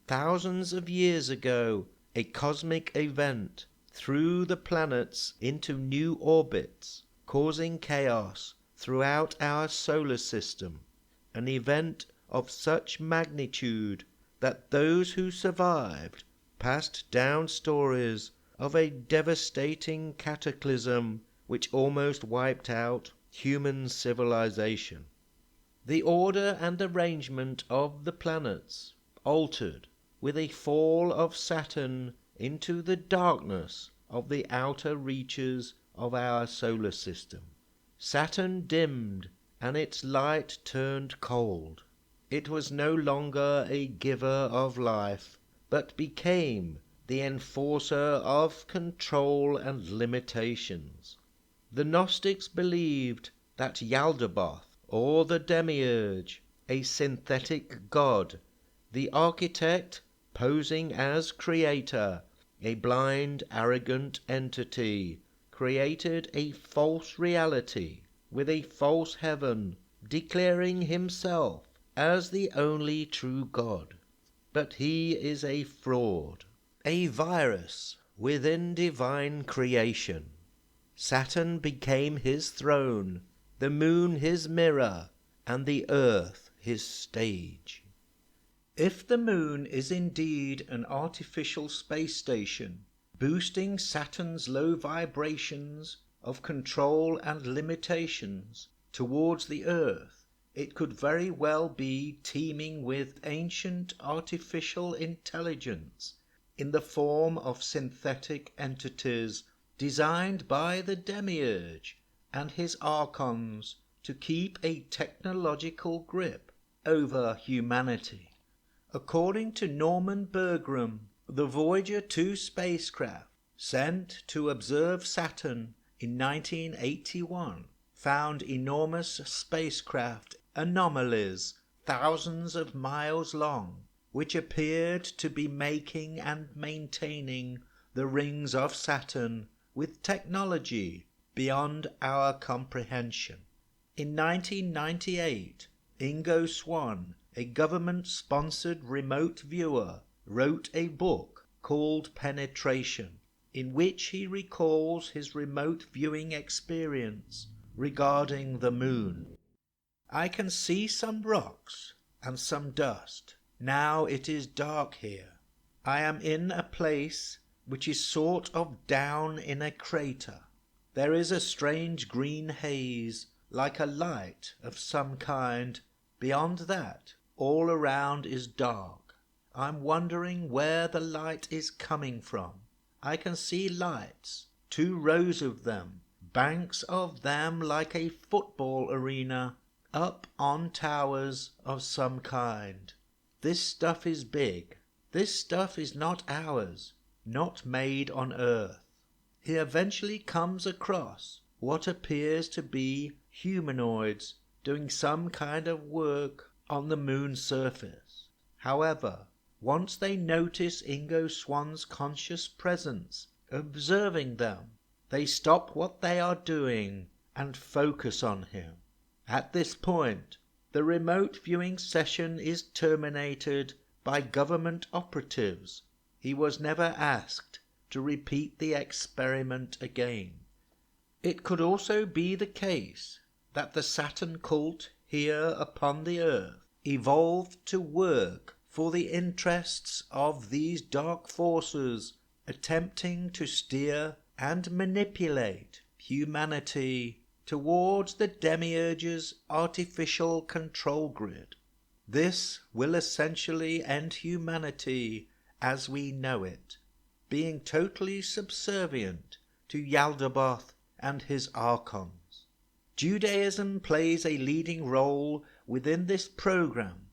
Thousands of years ago, a cosmic event threw the planets into new orbits, causing chaos throughout our solar system, an event of such magnitude that those who survived passed down stories of a devastating cataclysm which almost wiped out human civilization. The order and arrangement of the planets altered with a fall of Saturn into the darkness of the outer reaches of our solar system. Saturn dimmed and its light turned cold. It was no longer a giver of life, but became the enforcer of control and limitations. The Gnostics believed that Yaldabaoth, or the Demiurge, a synthetic god, the architect posing as creator, a blind, arrogant entity, created a false reality with a false heaven, declaring himself as the only true God. But he is a fraud, a virus within divine creation. Saturn became his throne, the moon his mirror, and the earth his stage. If the moon is indeed an artificial space station, boosting Saturn's low vibrations of control and limitations towards the earth, it could very well be teeming with ancient artificial intelligence in the form of synthetic entities designed by the Demiurge and his archons to keep a technological grip over humanity. According to Norman Bergram, the Voyager 2 spacecraft sent to observe Saturn in 1981 found enormous spacecraft anomalies thousands of miles long, which appeared to be making and maintaining the rings of Saturn with technology beyond our comprehension. In 1998, Ingo Swann, a government-sponsored remote viewer, wrote a book called Penetration, in which he recalls his remote viewing experience regarding the moon. I can see some rocks and some dust. Now it is dark here. I am in a place which is sort of down in a crater. There is a strange green haze, like a light of some kind. Beyond that, all around is dark. I'm wondering where the light is coming from. I can see lights, 2 rows of them, banks of them like a football arena, up on towers of some kind. This stuff is big. This stuff is not ours, not made on Earth. He eventually comes across what appears to be humanoids doing some kind of work on the moon's surface. However, once they notice Ingo Swann's conscious presence observing them, they stop what they are doing and focus on him. At this point, the remote viewing session is terminated by government operatives. He was never asked to repeat the experiment again. It could also be the case that the Saturn cult here upon the earth evolved to work for the interests of these dark forces attempting to steer and manipulate humanity towards the Demiurge's artificial control grid. This will essentially end humanity as we know it, being totally subservient to Yaldabaoth and his archons. Judaism plays a leading role within this program.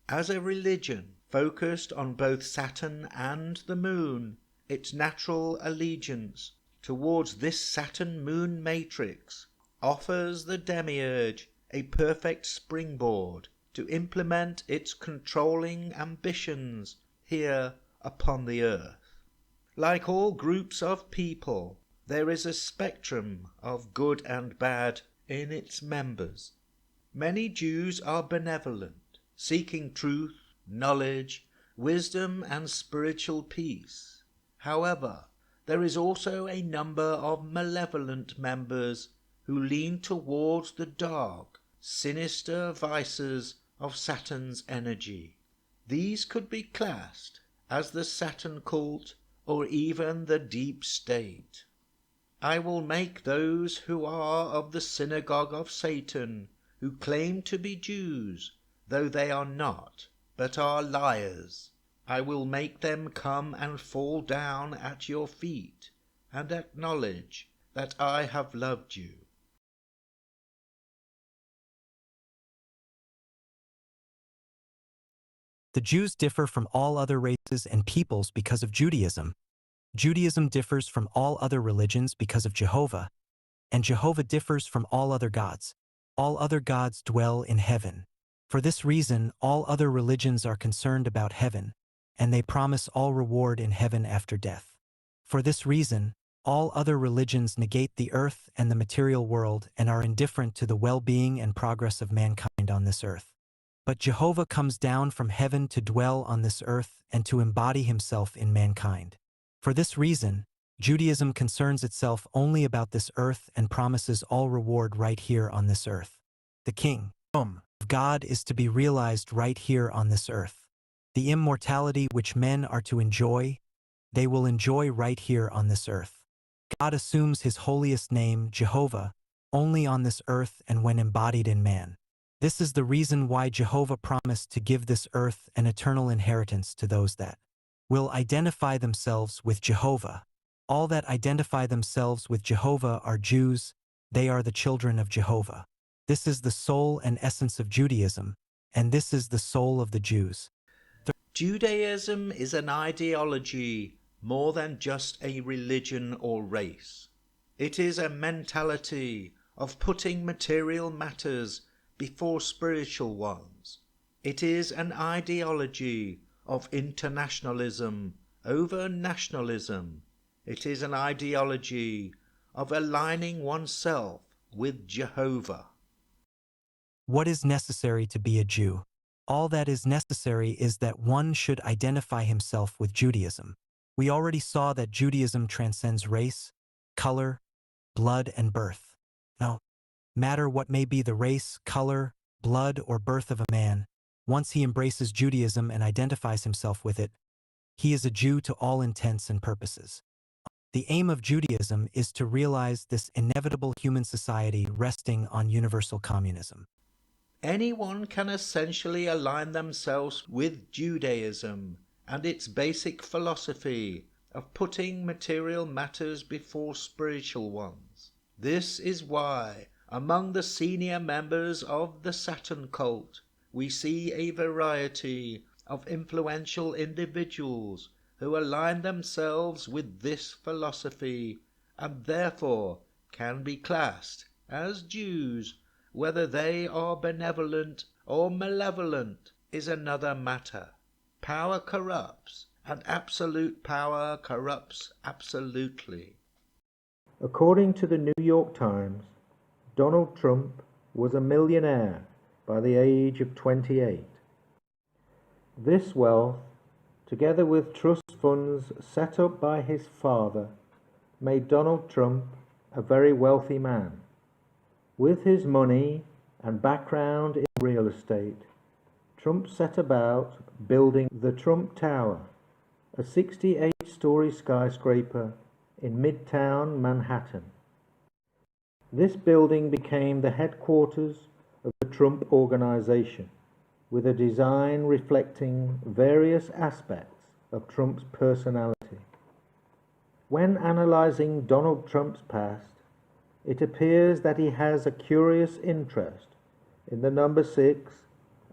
As a religion focused on both Saturn and the moon, its natural allegiance towards this Saturn-Moon matrix offers the Demiurge a perfect springboard to implement its controlling ambitions here upon the earth. Like all groups of people, there is a spectrum of good and bad in its members. Many Jews are benevolent, seeking truth, knowledge, wisdom, and spiritual peace. However, there is also a number of malevolent members who lean towards the dark, sinister vices of Saturn's energy. These could be classed as the Saturn cult or even the deep state. I will make those who are of the synagogue of Satan, who claim to be Jews, though they are not, but are liars, I will make them come and fall down at your feet, and acknowledge that I have loved you. The Jews differ from all other races and peoples because of Judaism. Judaism differs from all other religions because of Jehovah, and Jehovah differs from all other gods. All other gods dwell in heaven. For this reason, all other religions are concerned about heaven, and they promise all reward in heaven after death. For this reason, all other religions negate the earth and the material world and are indifferent to the well-being and progress of mankind on this earth. But Jehovah comes down from heaven to dwell on this earth and to embody himself in mankind. For this reason, Judaism concerns itself only about this earth and promises all reward right here on this earth. The kingdom of God is to be realized right here on this earth. The immortality which men are to enjoy, they will enjoy right here on this earth. God assumes his holiest name, Jehovah, only on this earth and when embodied in man. This is the reason why Jehovah promised to give this earth an eternal inheritance to those that will identify themselves with Jehovah. All that identify themselves with Jehovah are Jews, they are the children of Jehovah. This is the soul and essence of Judaism, and this is the soul of the Jews. Judaism is an ideology more than just a religion or race. It is a mentality of putting material matters before spiritual ones. It is an ideology of internationalism over nationalism. It is an ideology of aligning oneself with Jehovah. What is necessary to be a Jew? All that is necessary is that one should identify himself with Judaism. We already saw that Judaism transcends race, color, blood, and birth. No matter what may be the race, color, blood, or birth of a man, once he embraces Judaism and identifies himself with it, he is a Jew to all intents and purposes. The aim of Judaism is to realize this inevitable human society resting on universal communism. Anyone can essentially align themselves with Judaism and its basic philosophy of putting material matters before spiritual ones. This is why, among the senior members of the Saturn cult, we see a variety of influential individuals who align themselves with this philosophy and therefore can be classed as Jews. Whether they are benevolent or malevolent is another matter. Power corrupts, and absolute power corrupts absolutely. According to the New York Times, Donald Trump was a millionaire by the age of 28. This wealth, together with trust funds set up by his father, made Donald Trump a very wealthy man. With his money and background in real estate, Trump set about building the Trump Tower, a 68-story skyscraper in Midtown Manhattan. This building became the headquarters of the Trump Organization, with a design reflecting various aspects of Trump's personality. When analyzing Donald Trump's past, it appears that he has a curious interest in the number 6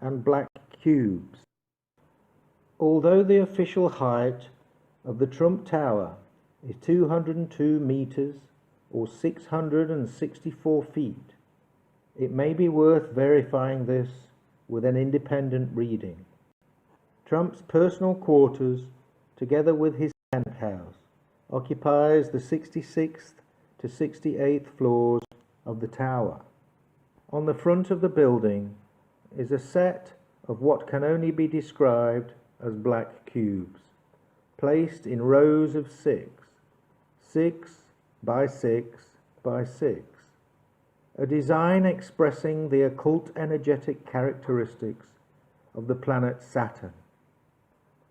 and black cubes. Although the official height of the Trump Tower is 202 meters or 664 feet, it may be worth verifying this with an independent reading. Trump's personal quarters, together with his penthouse, occupies the 66th to 68th floors of the tower. On the front of the building is a set of what can only be described as black cubes, placed in rows of 6 by 6 by 6, a design expressing the occult energetic characteristics of the planet Saturn.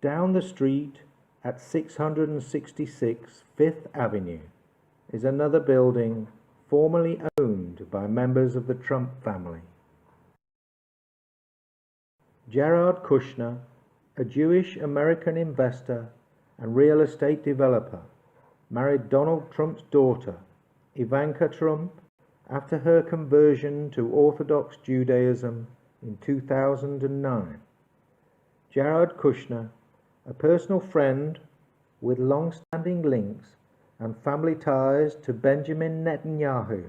Down the street at 666 Fifth Avenue is another building formerly owned by members of the Trump family. Jared Kushner, a Jewish-American investor and real estate developer, married Donald Trump's daughter, Ivanka Trump, after her conversion to Orthodox Judaism in 2009. Jared Kushner, a personal friend with long-standing links and family ties to Benjamin Netanyahu,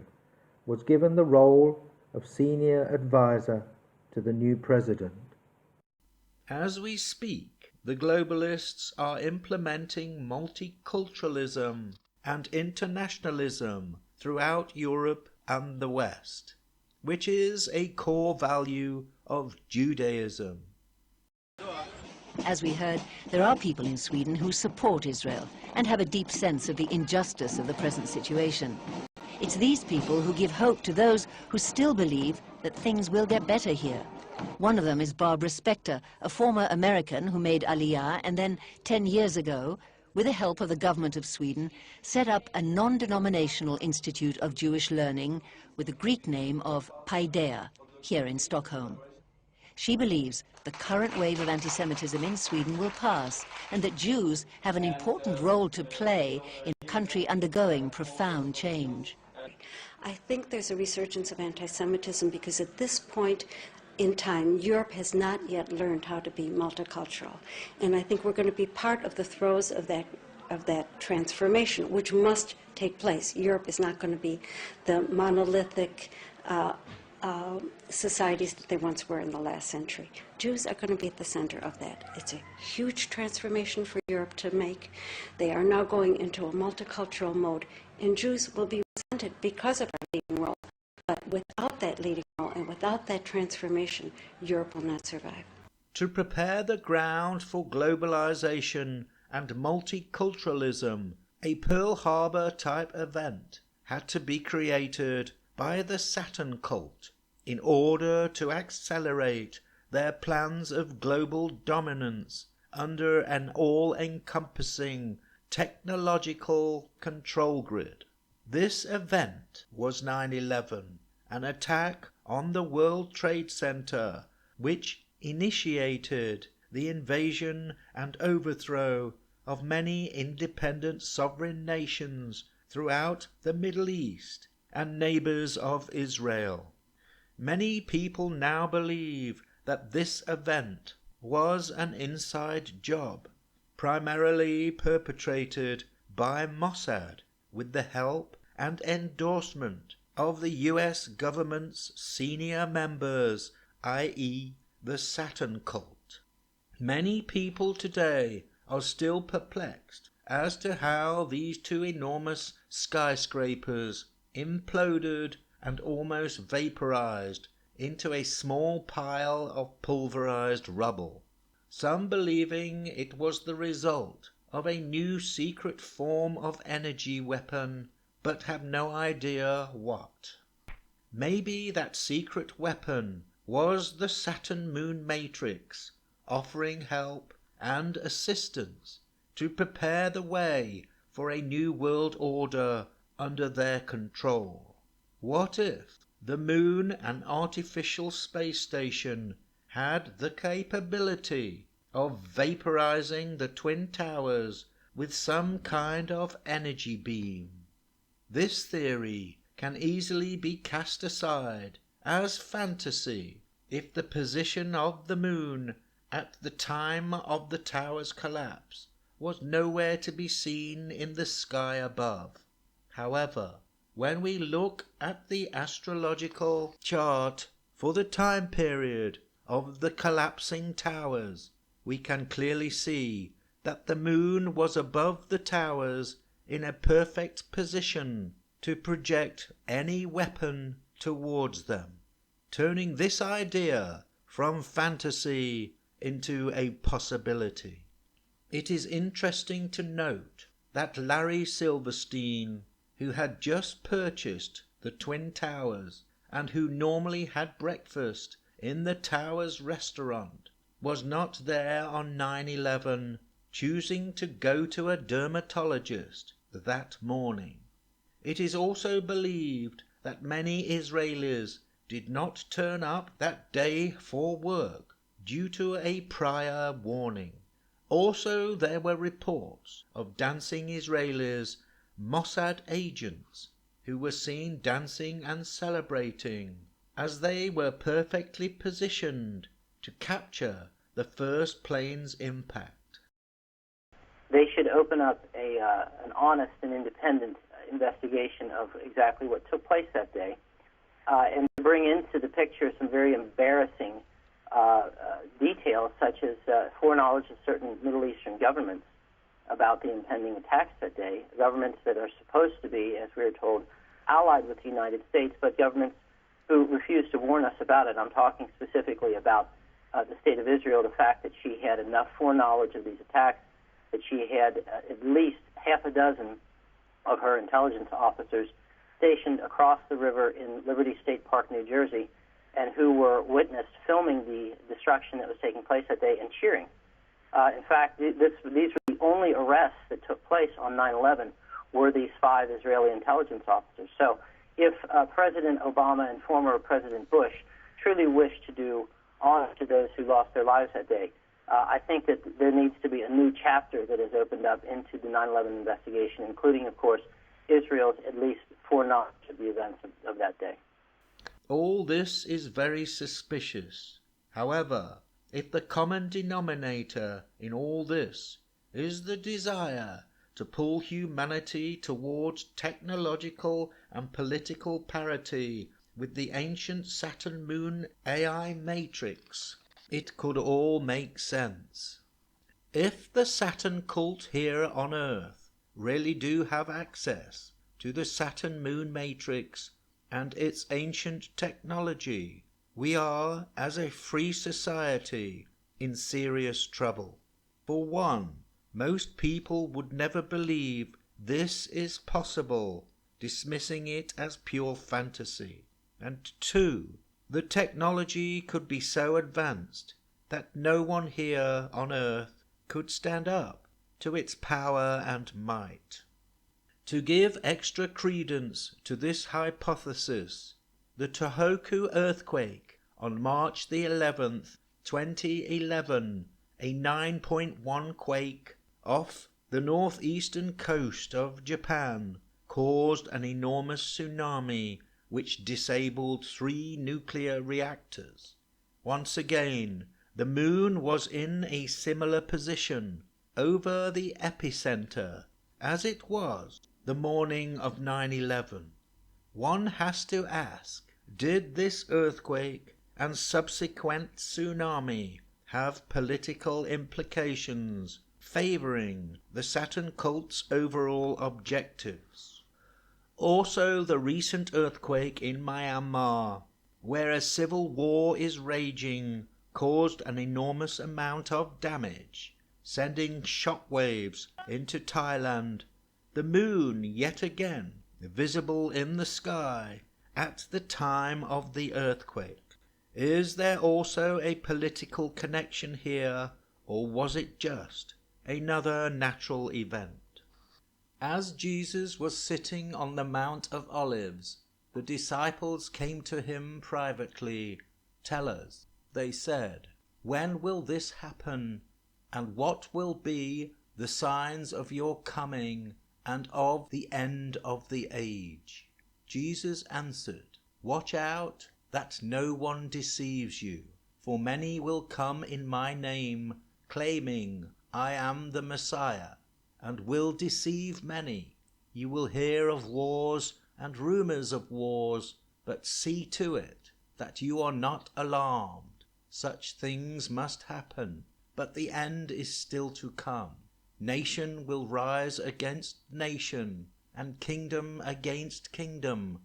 was given the role of senior advisor to the new president. As we speak, the globalists are implementing multiculturalism and internationalism throughout Europe and the West, which is a core value of Judaism. As we heard, there are people in Sweden who support Israel and have a deep sense of the injustice of the present situation. It's these people who give hope to those who still believe that things will get better here. One of them is Lerner Spectre, a former American who made Aliyah and then 10 years ago, with the help of the government of Sweden, set up a non-denominational institute of Jewish learning with the Greek name of Paideia here in Stockholm. She believes the current wave of anti-Semitism in Sweden will pass and that Jews have an important role to play in a country undergoing profound change. I think there's a resurgence of anti-Semitism because at this point in time, Europe has not yet learned how to be multicultural. And I think we're going to be part of the throes of that transformation, which must take place. Europe is not going to be the monolithic societies that they once were in the last century. Jews are going to be at the center of that. It's a huge transformation for Europe to make. They are now going into a multicultural mode, and Jews will be resented because of our leading role. But without that leading role and without that transformation, Europe will not survive. To prepare the ground for globalization and multiculturalism, a Pearl Harbor type event had to be created by the Saturn cult in order to accelerate their plans of global dominance under an all-encompassing technological control grid. This event was 9/11, an attack on the World Trade Center which initiated the invasion and overthrow of many independent sovereign nations throughout the Middle East and neighbors of Israel. Many people now believe that this event was an inside job, primarily perpetrated by Mossad with the help and endorsement of the US government's senior members, i.e. the Saturn cult. Many people today are still perplexed as to how these two enormous skyscrapers imploded and almost vaporized into a small pile of pulverized rubble, some believing it was the result of a new secret form of energy weapon, but have no idea what. Maybe that secret weapon was the Saturn moon matrix, offering help and assistance to prepare the way for a new world order under their control. What if the moon and artificial space station had the capability of vaporizing the Twin Towers with some kind of energy beam? This theory can easily be cast aside as fantasy if the position of the moon at the time of the tower's collapse was nowhere to be seen in the sky above. However, when we look at the astrological chart for the time period of the collapsing towers, we can clearly see that the moon was above the towers in a perfect position to project any weapon towards them, turning this idea from fantasy into a possibility. It is interesting to note that Larry Silverstein, who had just purchased the Twin Towers and who normally had breakfast in the Towers restaurant, was not there on 9/11, choosing to go to a dermatologist that morning. It is also believed that many Israelis did not turn up that day for work due to a prior warning. Also, there were reports of dancing Israelis, Mossad agents, who were seen dancing and celebrating, as they were perfectly positioned to capture the first plane's impact. They should open up an honest and independent investigation of exactly what took place that day, and bring into the picture some very embarrassing details, such as foreknowledge of certain Middle Eastern governments about the impending attacks that day, governments that are supposed to be, as we are told, allied with the United States, but governments who refuse to warn us about it. I'm talking specifically about the State of Israel, the fact that she had enough foreknowledge of these attacks, that she had at least half a dozen of her intelligence officers stationed across the river in Liberty State Park, New Jersey, and who were witnessed filming the destruction that was taking place that day and cheering. In fact, these were the only arrests that took place on 9/11 were these 5 Israeli intelligence officers. So if President Obama and former President Bush truly wish to do honor to those who lost their lives that day, I think that there needs to be a new chapter that is opened up into the 9/11 investigation, including, of course, Israel's at least foreknowledge of the events of that day. All this is very suspicious. However, if the common denominator in all this is the desire to pull humanity towards technological and political parity with the ancient Saturn moon AI matrix, it could all make sense. If the Saturn cult here on Earth really do have access to the Saturn moon matrix and its ancient technology, we are, as a free society, in serious trouble. For one, most people would never believe this is possible, dismissing it as pure fantasy. And 2, the technology could be so advanced that no one here on Earth could stand up to its power and might. To give extra credence to this hypothesis, the Tohoku earthquake on March the 11th, 2011, a 9.1 quake off the northeastern coast of Japan, caused an enormous tsunami which disabled 3 nuclear reactors. Once again, the moon was in a similar position over the epicenter as it was the morning of 9/11. One has to ask, did this earthquake and subsequent tsunami have political implications favoring the Saturn cult's overall objectives? Also, the recent earthquake in Myanmar, where a civil war is raging, caused an enormous amount of damage, sending shockwaves into Thailand. The moon yet again visible in the sky at the time of the earthquake. Is there also a political connection here, or was it just another natural event? As Jesus was sitting on the Mount of Olives, the disciples came to him privately. "Tell us," they said, "when will this happen, and what will be the signs of your coming and of the end of the age?" Jesus answered, "Watch out that no one deceives you, for many will come in my name, claiming I am the Messiah, and will deceive many. You will hear of wars and rumors of wars, but see to it that you are not alarmed. Such things must happen, but the end is still to come. Nation will rise against nation, and kingdom against kingdom.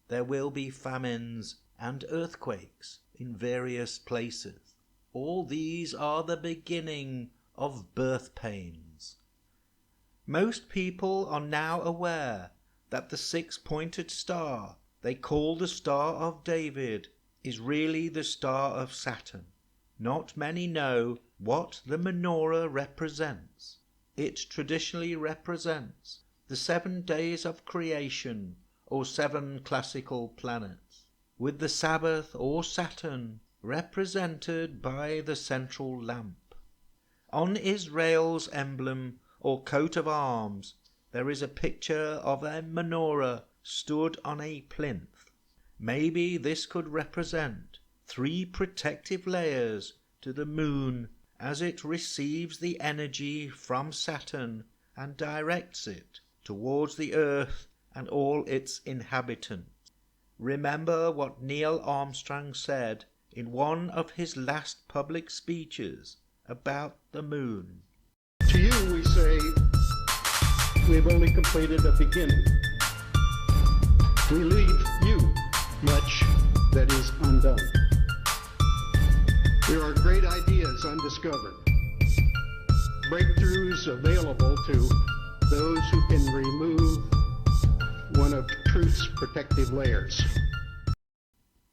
There will be famines and earthquakes in various places. All these are the beginning of birth pains. Most people are now aware that the six-pointed star they call the Star of David is really the star of Saturn. Not many know what the menorah represents. It traditionally represents the 7 days of creation, or 7 classical planets, with the Sabbath or Saturn represented by the central lamp. On Israel's emblem or coat of arms there is a picture of a menorah stood on a plinth. Maybe this could represent 3 protective layers to the moon as it receives the energy from Saturn and directs it towards the earth and all its inhabitants. Remember what Neil Armstrong said in one of his last public speeches about the moon. To you we say, we have only completed a beginning. We leave you much that is undone. There are great ideas undiscovered, breakthroughs available to those who can remove one of truth's protective layers.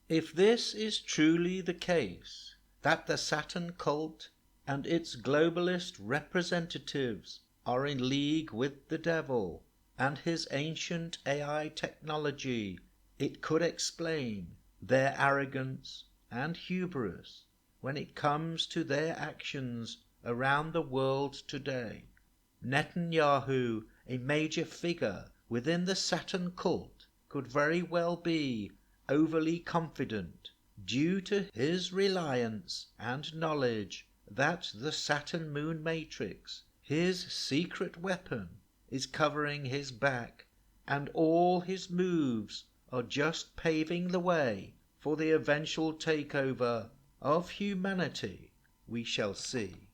If this is truly the case, that the Saturn cult and its globalist representatives are in league with the devil and his ancient AI technology, it could explain their arrogance and hubris when it comes to their actions around the world today. Netanyahu, a major figure within the Saturn cult, could very well be overly confident due to his reliance and knowledge that the Saturn moon matrix, his secret weapon, is covering his back, and all his moves are just paving the way for the eventual takeover of humanity. We shall see.